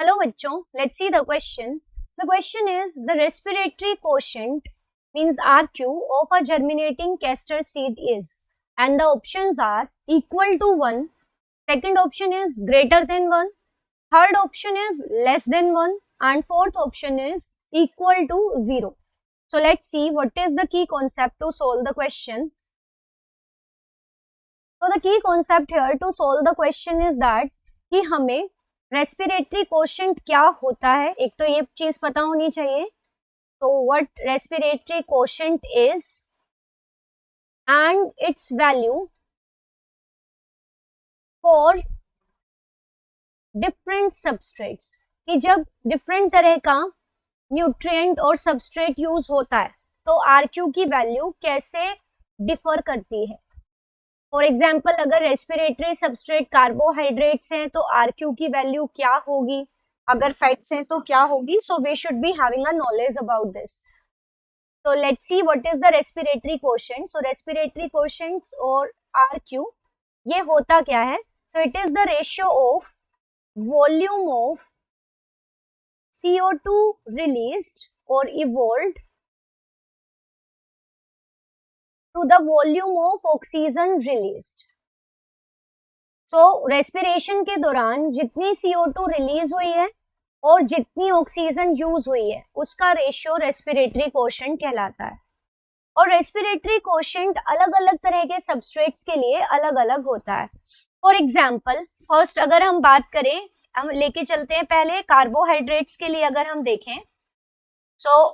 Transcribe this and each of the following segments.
Hello बच्चों, let's see the question. The question is the respiratory quotient means RQ of a germinating castor seed is, and the options are equal to 1, second option is greater than 1, third option is less than 1, and fourth option is equal to 0. So let's see what is the key concept to solve the question. So the key concept here to solve the question is that कि हमें respiratory quotient क्या होता है, एक तो ये चीज पता होनी चाहिए. तो what respiratory quotient is and it's value for different substrates, कि जब डिफरेंट तरह का न्यूट्रिएंट और सबस्ट्रेट यूज होता है तो आरक्यू की वैल्यू कैसे डिफर करती है. फॉर एग्जाम्पल अगर रेस्पिरेटरी सबस्ट्रेट कार्बोहाइड्रेट्स हैं तो आरक्यू की वैल्यू क्या होगी, अगर फैट्स हैं तो क्या होगी. So we should be having a knowledge about this. तो let's see what is the respiratory quotient. So respiratory quotients और आरक्यू ये होता क्या है. So it is the ratio of volume of CO2 released or evolved to the volume of oxygen released. So respiration के दौरान जितनी CO2 release हुई है और जितनी ऑक्सीजन यूज हुई है उसका रेशियो रेस्पिरेटरी कोशेंट कहलाता है. और रेस्पिरेटरी कोशेंट अलग अलग तरह के सबस्ट्रेट्स के लिए अलग अलग होता है. फॉर एग्जाम्पल फर्स्ट अगर हम बात करें, हम लेके चलते हैं पहले कार्बोहाइड्रेट्स के लिए. अगर हम देखें सो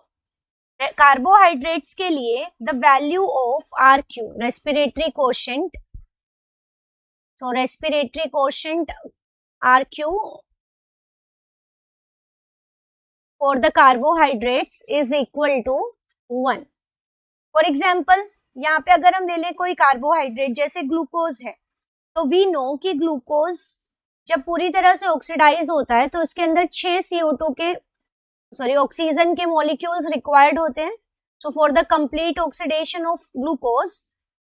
कार्बोहाइड्रेट्स के लिए the value of RQ respiratory quotient, so respiratory quotient RQ for the carbohydrates is equal to 1. For example यहाँ पे अगर हम ले लें कोई कार्बोहाइड्रेट जैसे ग्लूकोज है, तो वी नो कि ग्लूकोज जब पूरी तरह से ऑक्सीडाइज होता है तो उसके अंदर 6 CO2 के ऑक्सीजन के मॉलिक्यूल्स रिक्वायर्ड होते हैं. So for the complete oxidation of glucose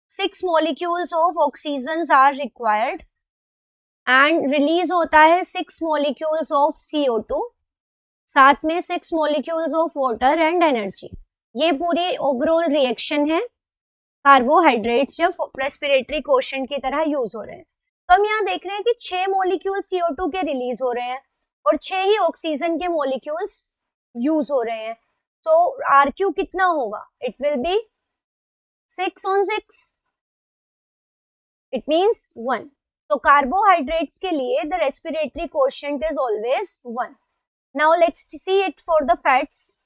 6 molecules of oxygen are required and release होता है 6 मॉलिक्यूल्स ऑफ CO2, साथ में 6 molecules of water and energy. ये पूरी ओवरऑल रिएक्शन है कार्बोहाइड्रेट्स जब रेस्पिरेटरी कोशेंट की तरह यूज हो रहे हैं. तो हम यहाँ देख रहे हैं कि 6 मॉलिक्यूल CO2 के रिलीज हो रहे हैं और 6 ही ऑक्सीजन के मॉलिक्यूल्स यूज हो रहे हैं. सो RQ कितना होगा, it will be 6 on 6, it means 1. तो कार्बोहाइड्रेट्स के लिए the respiratory quotient is always 1. Now let's see it for the fats,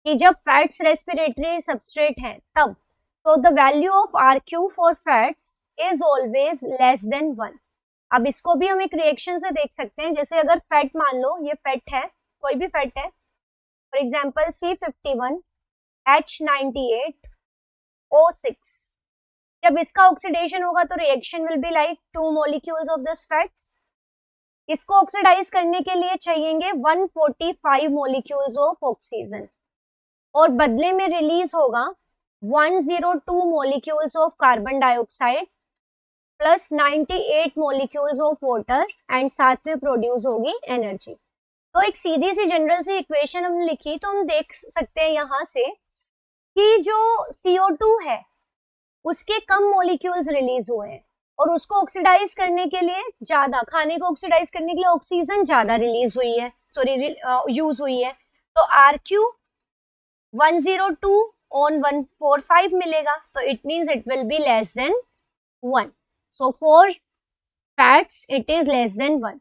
कि जब फैट्स रेस्पिरेटरी सबस्ट्रेट हैं तब so the value of RQ for fats is always less than 1. अब इसको भी हम एक रिएक्शन से देख सकते हैं. जैसे अगर फैट मान लो ये फैट है, कोई भी फैट है, फॉर एग्जांपल C51 H98O6, जब इसका ऑक्सीडेशन होगा तो reaction will be like 2 molecules of this fats. इसको ऑक्सीडाइज करने के लिए चाहिएंगे 145 molecules of ऑक्सीजन और बदले में रिलीज होगा 102 molecules of carbon dioxide plus 98 molecules of water and साथ में प्रोड्यूस होगी एनर्जी. तो एक सीधी सी जनरल सी इक्वेशन हमने लिखी तो हम देख सकते हैं यहाँ से कि जो CO2 है उसके कम मॉलिक्यूल्स रिलीज हुए हैं और उसको ऑक्सीडाइज करने के लिए ज्यादा, खाने को ऑक्सीडाइज करने के लिए ऑक्सीजन ज्यादा रिलीज हुई है, यूज हुई है. तो RQ 102 on 145 मिलेगा, तो it means it will be less than 1. So for fats it is less than 1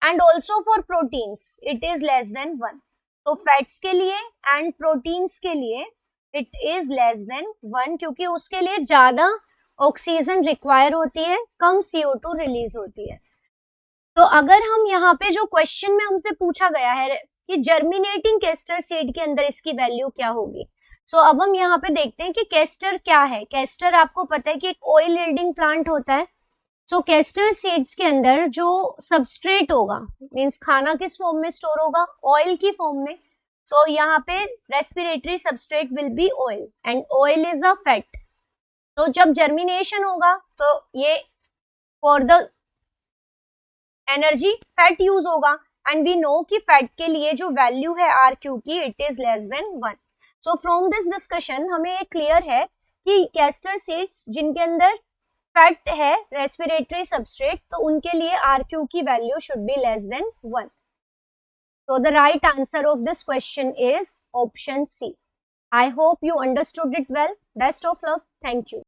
and also for proteins it is less than 1. तो fats के लिए and proteins के लिए it is less than 1 क्योंकि उसके लिए ज्यादा ऑक्सीजन रिक्वायर होती है, कम CO2 रिलीज होती है. तो अगर हम यहाँ पे जो क्वेश्चन में हमसे पूछा गया है कि जर्मिनेटिंग कैस्टर सीड के अंदर इसकी वैल्यू क्या होगी. सो अब हम यहाँ पे देखते हैं कि कैस्टर क्या है. कैस्टर आपको पता है कि एक ऑयल यील्डिंग प्लांट होता है. सो कैस्टर सीड्स के अंदर जो सबस्ट्रेट होगा मींस खाना किस फॉर्म में स्टोर होगा, ऑयल की फॉर्म में. सो यहाँ पे respiratory substrate will be oil and oil is a fat. तो जब जर्मिनेशन होगा तो ये for the energy fat use होगा एंड वी नो कि फैट के लिए जो वैल्यू है RQ की it is less than 1. So from this discussion हमें ये क्लियर है कि कैस्टर सीड्स जिनके अंदर फैट है रेस्पिरेटरी सबस्ट्रेट, तो उनके लिए RQ की value should be less than 1. So the right answer of this question is option C. I hope you understood it well. Best of luck. Thank you.